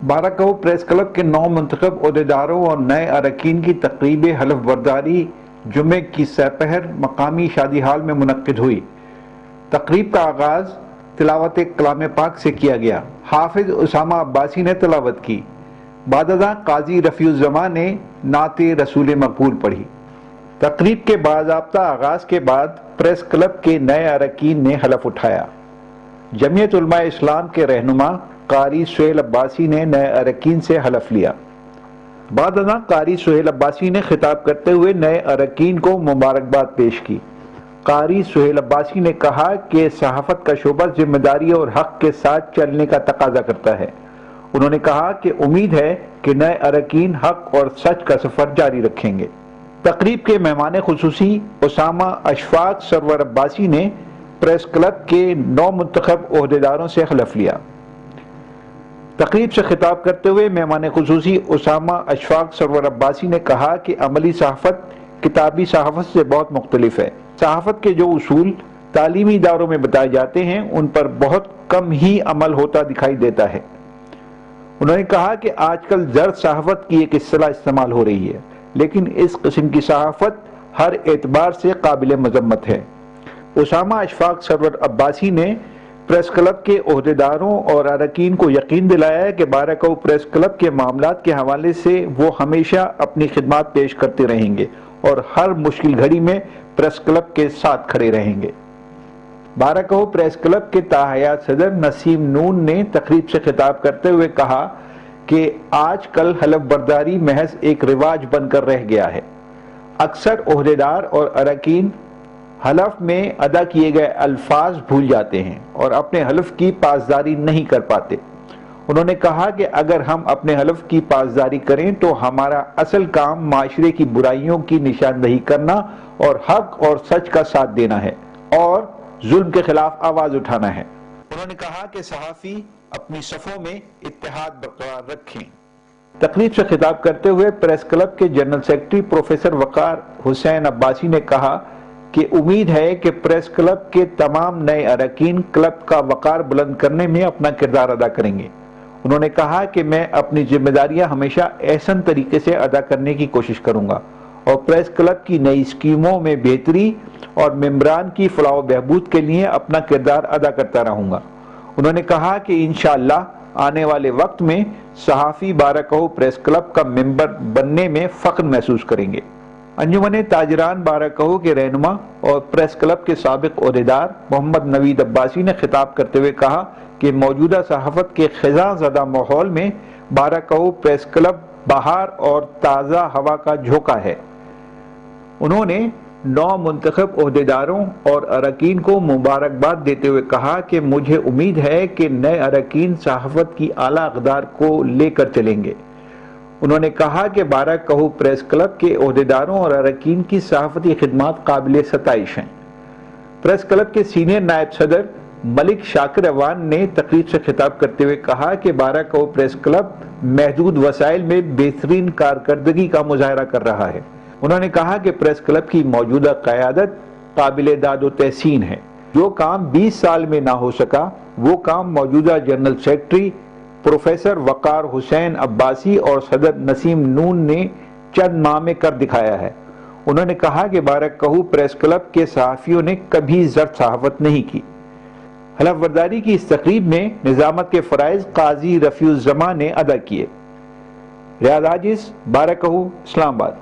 बाराकहू press club के नौ मुंतखब ओहदेदारों और नए अरकान की तकरीब हलफ बर्दारी जुमे की सपहर मकामी शादी हाल में मुनक्किद हुई। तकरीब का आगाज़ तिलावत कलाम पाक से किया गया। हाफिज उसामा अब्बासी ने तिलावत की। बादअज़ां काजी रफ़ीउज़्ज़मां ने नाते रसूल मकबूल पढ़ी। तकरीब के बाज़ाब्ता आगाज़ के बाद प्रेस क्लब के नए अरकान ने हलफ उठाया। जमीयत उलमा इस्लाम के रहनुमा कारी सुहेल अब्बासी ने नए अरकान से हलफ लिया। बादअज़ां कारी सुहेल अब्बासी ने खिताब करते हुए नए अरकान को मुबारकबाद पेश की। कारी सुहेल अब्बासी ने कहा कि सहाफ़त का शोबा जिम्मेदारी और हक़ के साथ चलने का तकाजा करता है। उन्होंने कहा कि उम्मीद है कि नए अरकान हक़ और सच का सफ़र जारी रखेंगे। तकरीब के मेहमान खुसूसी उसामा अशफाक सरवर अब्बासी ने प्रेस क्लब के 9 मुंतखब ओहदेदारों से हलफ लिया। तकरीब से खिताब करते हुए मेहमान खुसूसी उसामा अशफाक सरवर अब्बासी ने कहा कि अमली सहाफ़त किताबी सहाफ़त से बहुत मुख्तलिफ है। सहाफ़त के जो उसूल तालीमी इदारों में बताए जाते हैं उन पर बहुत कम ही अमल होता दिखाई देता है। उन्होंने कहा कि आजकल ज़र्द सहाफ़त की एक इस्तिलाह इस्तेमाल हो रही है, लेकिन इस किस्म की सहाफ़त हर एतबार से काबिल मज़म्मत है। उसामा अशफाक सरवर अब्बासी ने प्रेस क्लब के ओहदेदारों और अरकान को यकीन दिलाया है कि बाराकहू प्रेस क्लब के मामलात के हवाले से वो हमेशा अपनी खिदमत पेश करते रहेंगे और हर मुश्किल घड़ी में प्रेस क्लब के साथ खड़े रहेंगे। बाराकहू प्रेस क्लब के ताहयात सदर नसीम नून ने तकरीब से खिताब करते हुए कहा कि आज कल हलफ बर्दारी महज एक रिवाज बनकर रह गया है। अक्सर ओहदेदार और अरकान हलफ में अदा किए गए अल्फाज भूल जाते हैं और अपने हलफ की पासदारी नहीं कर पाते। उन्होंने कहा कि अगर हम अपने हलफ की पासदारी करें तो हमारा असल काम माशरे की बुराइयों की निशानदही करना और हक और सच का साथ देना है और जुल्म के खिलाफ आवाज उठाना है। उन्होंने कहा कि सहाफ़ी अपनी सफ़ों में इत्तेहाद बरकरार रखें। तकरीब से खिताब करते हुए प्रेस क्लब के जनरल सेक्रेटरी प्रोफेसर वकार हुसैन अब्बासी ने कहा कि उम्मीद है कि प्रेस क्लब के तमाम नए अरकान क्लब का वकार बुलंद करने में अपना किरदार अदा करेंगे। उन्होंने कहा कि मैं अपनी जिम्मेदारियां हमेशा एहसन तरीके से अदा करने की कोशिश करूंगा और प्रेस क्लब की नई स्कीमों में बेहतरी और मेंबरान की फलाह बहबूद के लिए अपना किरदार अदा करता रहूंगा। उन्होंने कहा कि इंशाअल्लाह आने वाले वक्त में सहाफ़ी बाराकहू प्रेस क्लब का मेंबर बनने में फ़ख्र महसूस करेंगे। अंजुमन ताजरान बाराकहू के रहनुमा और प्रेस क्लब के साबिक ओहदेदार मोहम्मद नवीद अब्बासी ने खिताब करते हुए कहा कि मौजूदा सहाफ़त के ख़िज़ा ज़दा माहौल में बाराकहू प्रेस क्लब बहार और ताज़ा हवा का झोंका है। उन्होंने 9 मुंतखब ओहदेदारों और अरकान को मुबारकबाद देते हुए कहा कि मुझे उम्मीद है कि नए अरकान सहाफ़त की आला अक़दार को लेकर चलेंगे। उन्होंने कहा कि बाराकहू प्रेस क्लब के ओहदेदारों और अरकान की सहाफ़ती खिदमत काबिल सताइश हैं। प्रेस क्लब के सीनियर नायब सदर मलिक शाकिर अवान ने तकरीब से खिताब करते हुए कहा कि बाराकहू प्रेस क्लब महदूद वसाइल में बेहतरीन कारकर्दगी का मुजाहरा कर रहा है। उन्होंने कहा कि प्रेस क्लब की मौजूदा क़यादत काबिल दाद व तहसीन है। जो काम 20 साल में ना हो सका वो काम मौजूदा जनरल सेक्रेटरी प्रोफेसर वकार हुसैन अब्बासी और सदर नसीम नून ने चंद माह में कर दिखाया है। उन्होंने कहा कि बाराकहू प्रेस क्लब के सहाफ़ियों ने कभी ज़र्द सहाफ़त नहीं की। हलफ बर्दारी की इस तकरीब में निज़ामत के फ़राइज़ काजी रफ़ीउज़्ज़मां ने अदा किए। रियाद आजिज़, बाराकहू, इस्लामाबाद।